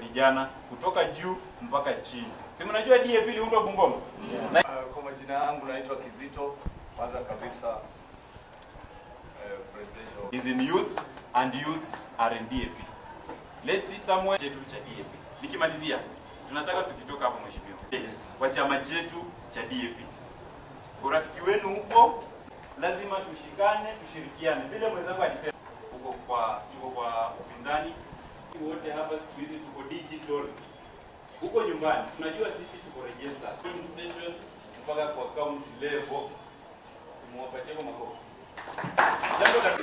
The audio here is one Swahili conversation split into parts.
vijana kutoka juu mpaka chini. Si mnajua DAP iliundwa Bungoma? Yeah. Kwa majina yangu naitwa Kizito. Kwanza kabisa presidential is in youth and youth are in DAP. Let's see somewhere chetu cha DAP. Nikimalizia, tunataka tukitoka hapo mheshimiwa, kwa chama chetu cha DAP, urafiki wenu huko, lazima tushikane, tushirikiane. Vile mwenzangu alisema, tuko kwa upinzani wote hapa siku hizi tuko digital. Huko nyumbani tunajua sisi tuko register station mpaka kwa county level. Simuwapatie kwa makofi. Jambo la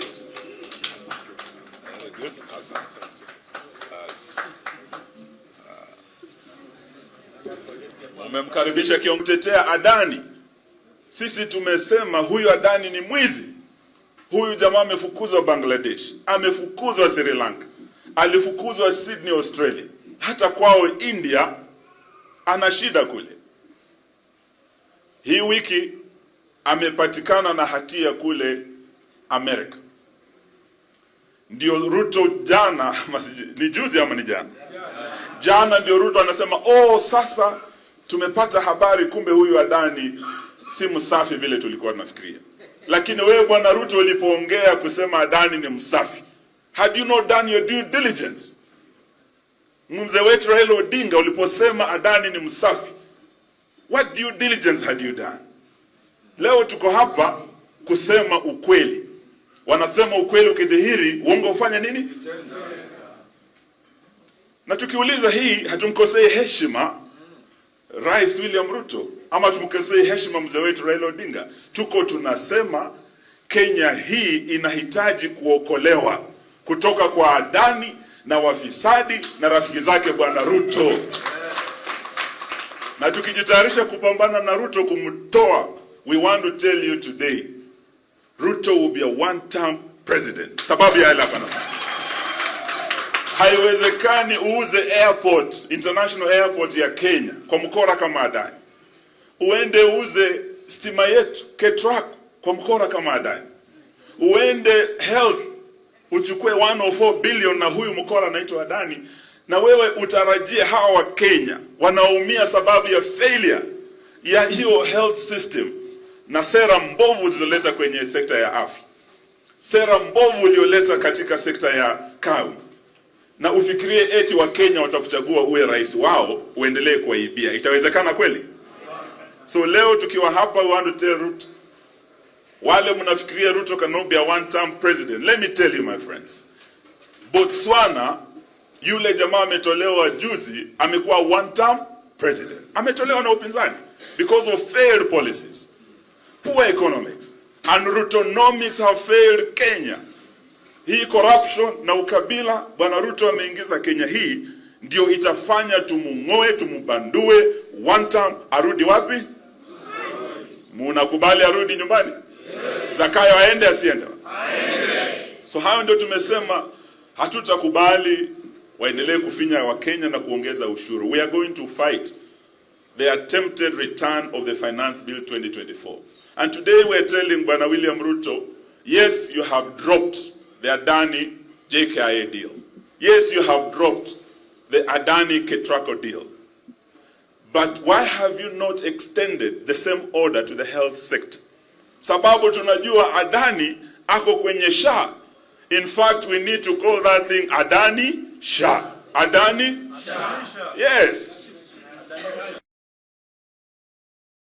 Umemkaribisha kiongotetea Adani. Sisi tumesema huyu Adani ni mwizi. Huyu jamaa amefukuzwa Bangladesh, amefukuzwa Sri Lanka, alifukuzwa Sydney Australia, hata kwao India ana shida kule. Hii wiki amepatikana na hatia kule Amerika. Ndio Ruto jana, ni juzi ama ni jana? Jana ndio Ruto anasema, sasa tumepata habari kumbe huyu Adani si msafi vile tulikuwa tunafikiria. Lakini wewe bwana Ruto ulipoongea kusema Adani ni msafi, had you not done your due diligence? Mzee wetu Raila Odinga uliposema Adani ni msafi, what due diligence had you done? Leo tuko hapa kusema ukweli. Wanasema ukweli ukidhihiri, uongo ufanya nini? Na tukiuliza hii, hatumkosei heshima Rais William Ruto ama tumkosei heshima mzee wetu Raila Odinga. Tuko tunasema Kenya hii inahitaji kuokolewa kutoka kwa Adani na wafisadi na rafiki zake bwana Ruto. Na tukijitayarisha kupambana na Ruto kumtoa, we want to tell you today, Ruto will be a one-term president. Sababu ya hapa na haiwezekani uuze airport, international airport ya Kenya kwa mkora kama Adani. Uende uuze stima yetu KETRAC kwa mkora kama Adani. Uende health uchukue 104 billion na huyu mkora anaitwa Adani, na wewe utarajie hawa wa Kenya wanaumia sababu ya failure ya hiyo health system na sera mbovu zilizoleta kwenye sekta ya afya. Sera mbovu iliyoleta katika sekta ya kawi. Na ufikirie eti wa Kenya watakuchagua uwe rais wao, uendelee kuwaibia. Itawezekana kweli? So leo tukiwa hapa, we want to tell Ruto, wale mnafikiria Ruto cannot be a one-term president, let me tell you my friends, Botswana, yule jamaa ametolewa juzi, amekuwa one-term president. Ametolewa na upinzani because of failed policies, poor economics, and Rutonomics have failed Kenya. Hii corruption na ukabila bwana Ruto ameingiza Kenya hii, ndio itafanya tumungoe, tumubandue, one term. Arudi wapi? Munakubali arudi nyumbani? Yes. Zakayo aende asiende? Aende. So hayo ndio tumesema hatutakubali waendelee kufinya wa Kenya na kuongeza ushuru. We are going to fight the attempted return of the Finance Bill 2024. And today we are telling bwana William Ruto, yes, you have dropped the Adani JKIA deal. Yes, you have dropped the Adani KETRACO deal. But why have you not extended the same order to the health sector? Sababu tunajua Adani ako kwenye SHA. In fact, we need to call that thing Adani SHA. Adani SHA. Yes.